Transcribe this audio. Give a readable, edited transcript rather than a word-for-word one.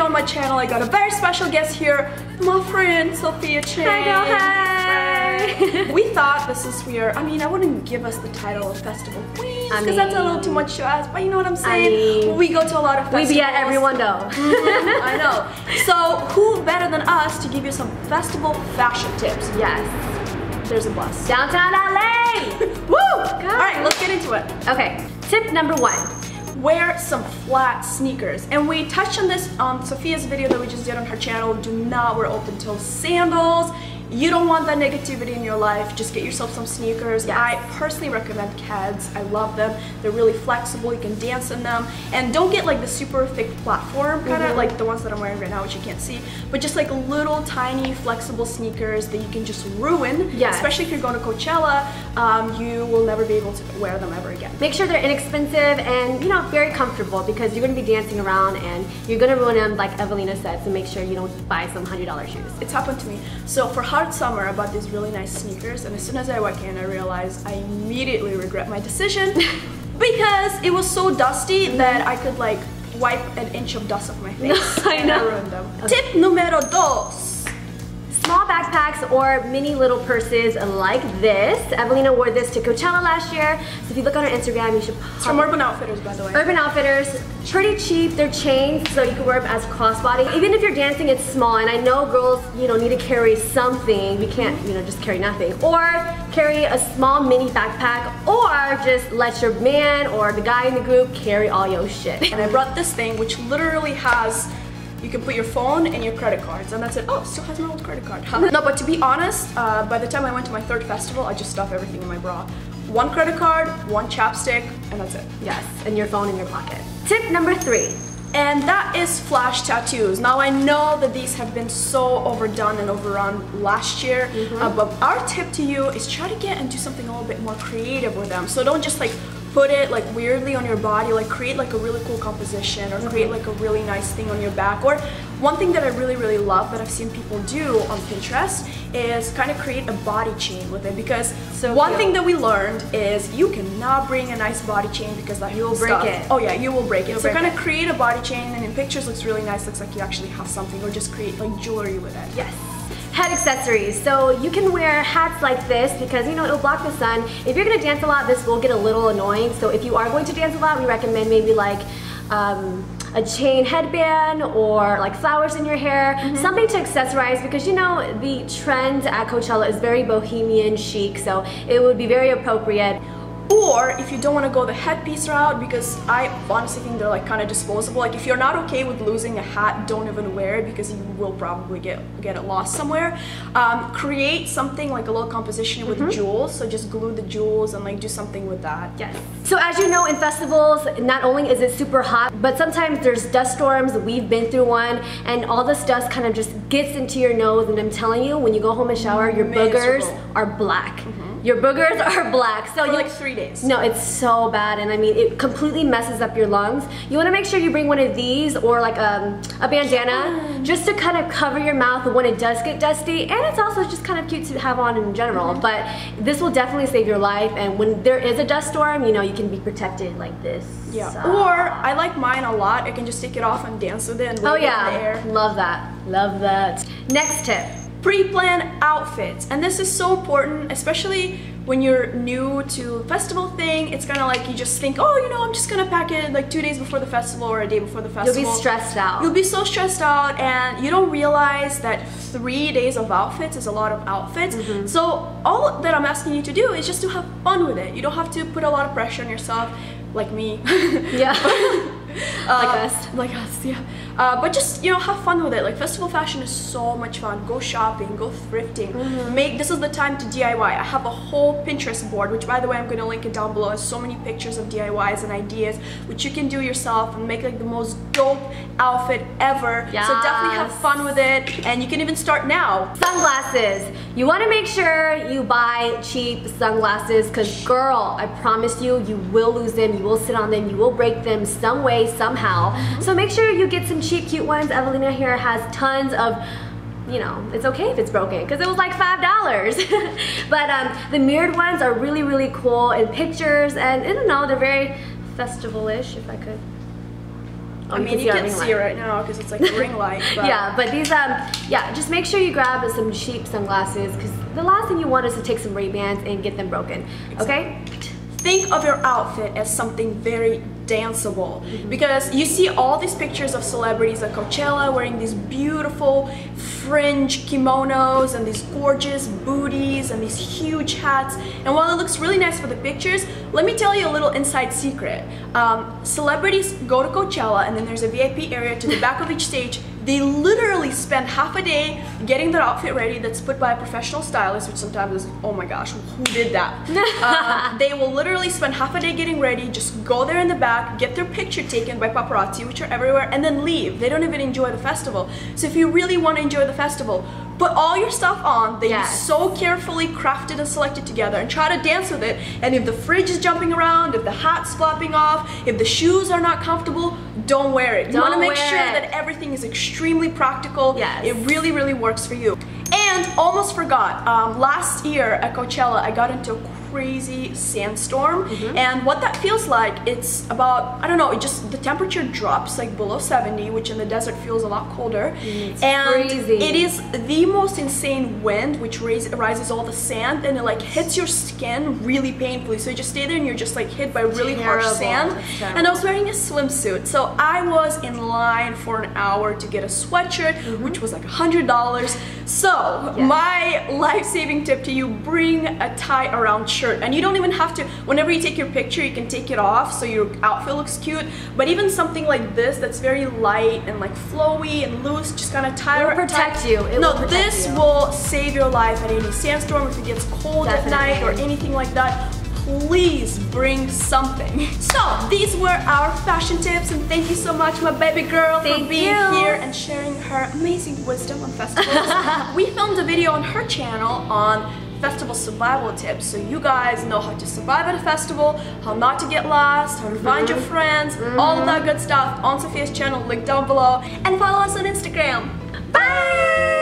on my channel. I got a very special guest here, my friend Sophia Chang. Hi girl, hi! We thought this is weird. I mean, I wouldn't give us the title of Festival Queens because that's a little too much to us, but you know what I'm saying? We go to a lot of festivals. We be at everyone though. I know. So who better than us to give you some festival fashion tips? Yes. There's a bus. Downtown LA! Woo! Alright, let's get into it. Okay, tip number 1. Wear some flat sneakers. And we touched on this on Sophia's video that we just did on her channel. Do not wear open toe sandals. You don't want that negativity in your life. Just get yourself some sneakers. Yes. I personally recommend Keds. I love them. They're really flexible. You can dance in them. And don't get like the super thick platform kind of like the ones that I'm wearing right now, which you can't see. But just like little tiny flexible sneakers that you can just ruin. Yes. Especially if you're going to Coachella, you will never be able to wear them ever again. Make sure they're inexpensive and, you know, very comfortable because you're going to be dancing around and you're going to ruin them like Evelina said, so make sure you don't buy some $100 shoes. It's happened to me. So for hot summer, I bought these really nice sneakers, and as soon as I walk in, I realized I immediately regret my decision because it was so dusty that I could like wipe an inch of dust off my face. I know. And I ruined them. Tip numero dos. Small backpacks or mini little purses like this. Evelina wore this to Coachella last year, so if you look on her Instagram, you should It's from Urban Outfitters, by the way. Urban Outfitters, pretty cheap. They're chains, so you can wear them as crossbody. Even if you're dancing, it's small, and I know girls, you know, need to carry something. We can't, you know, just carry nothing. Or carry a small mini backpack, or just let your man or the guy in the group carry all your shit. And I brought this thing, which literally has, you can put your phone and your credit cards, and that's it. Oh, it still has my old credit card. No, but to be honest, by the time I went to my 3rd festival, I just stuffed everything in my bra. 1 credit card, 1 chapstick, and that's it. Yes, and your phone in your pocket. Tip number 3. And that is flash tattoos. Now I know that these have been so overdone and overrun last year, but our tip to you is try to get into something a little bit more creative with them. So don't just like put it like weirdly on your body, like create like a really cool composition or create like a really nice thing on your back. Or one thing that I really love that I've seen people do on Pinterest is kind of create a body chain with it, because one thing that we learned is you cannot bring a nice body chain because that you will break it. Oh yeah, you will break it. So kind of create a body chain, and in pictures looks really nice, looks like you actually have something, or just create like jewelry with it. Yes. Head accessories. So you can wear hats like this because, you know, it'll block the sun. If you're gonna dance a lot, this will get a little annoying. So if you are going to dance a lot, we recommend maybe like a chain headband or like flowers in your hair, something to accessorize, because you know the trend at Coachella is very bohemian chic, so it would be very appropriate. Or if you don't want to go the headpiece route, because I honestly think they're like kind of disposable. Like if you're not okay with losing a hat, don't even wear it because you will probably get it lost somewhere. Create something like a little composition with jewels. So just glue the jewels and like do something with that. Yes. So as you know, in festivals, not only is it super hot, but sometimes there's dust storms. We've been through one, and all this dust kind of just gets into your nose, and I'm telling you, when you go home and shower, your boogers are black. Your boogers are black. So for like 3 days. No, it's so bad, and I mean, it completely messes up your lungs. You want to make sure you bring one of these or like a bandana just to kind of cover your mouth when it does get dusty, and it's also just kind of cute to have on in general. But this will definitely save your life, and when there is a dust storm, you know, you can be protected like this. Yeah. So. Or I like mine a lot. I can just take it off and dance with it and wave it in the air. Love that. Love that. Next tip. Pre-plan outfits, and this is so important, especially when you're new to festival thing. It's kind of like you just think, oh, you know, I'm just gonna pack it like 2 days before the festival or a day before the festival. You'll be stressed out. You'll be so stressed out, and you don't realize that 3 days of outfits is a lot of outfits. So all that I'm asking you to do is just to have fun with it. You don't have to put a lot of pressure on yourself, like me. Yeah. Like us, yeah. But just, you know, have fun with it. Like festival fashion is so much fun. Go shopping, go thrifting. This is the time to DIY. I have a whole Pinterest board, which by the way I'm going to link it down below. It has so many pictures of DIYs and ideas which you can do yourself and make like the most dope outfit ever. Yes. So definitely have fun with it, and you can even start now. Sunglasses. You want to make sure you buy cheap sunglasses, because girl, I promise you, you will lose them, you will sit on them, you will break them some way, somehow. So make sure you get some cheap, cute ones. Evelina here has tons of, you know, it's okay if it's broken because it was like $5. But the mirrored ones are really cool in pictures, and I don't know, they're very festival-ish, if I could I mean, you can't see it right now because it's like a ring light. But yeah, but these, yeah, just make sure you grab some cheap sunglasses because the last thing you want is to take some Ray-Bans and get them broken, okay? Think of your outfit as something very danceable, because you see all these pictures of celebrities at Coachella wearing these beautiful fringe kimonos and these gorgeous booties and these huge hats, and while it looks really nice for the pictures, let me tell you a little inside secret. Celebrities go to Coachella and then there's a VIP area to the back of each stage. They literally spend half a day getting their outfit ready that's put by a professional stylist, which sometimes is, oh my gosh, who did that? They will literally spend half a day getting ready, just go there in the back, get their picture taken by paparazzi, which are everywhere, and then leave. They don't even enjoy the festival. So if you really want to enjoy the festival, put all your stuff on that you so carefully crafted and selected together and try to dance with it. And if the fridge is jumping around, if the hat's flopping off, if the shoes are not comfortable, don't wear it. You want to make sure that everything is extremely practical. It really, really works for you. And almost forgot, last year at Coachella, I got into a crazy sandstorm, and what that feels like, it's about, I don't know, it just, the temperature drops like below 70, which in the desert feels a lot colder, and crazy. It is the most insane wind which rises all the sand, and it like hits your skin really painfully, so you just stay there and you're just like hit by really harsh sand. And I was wearing a swimsuit, so I was in line for an hour to get a sweatshirt, which was like $100. So my life-saving tip to you, bring a tie around shirt. And you don't even have to, whenever you take your picture, you can take it off so your outfit looks cute, but even something like this that's very light and like flowy and loose, just kind of tie it will protect you. This will save your life at any sandstorm. If it gets cold at night or anything like that, please bring something. So these were our fashion tips, and thank you so much, my baby girl, for being here and sharing her amazing wisdom on festivals. We filmed a video on her channel on festival survival tips, so you guys know how to survive at a festival, how not to get lost, how to find your friends, all of that good stuff on Sophia's channel, link down below, and follow us on Instagram. Bye!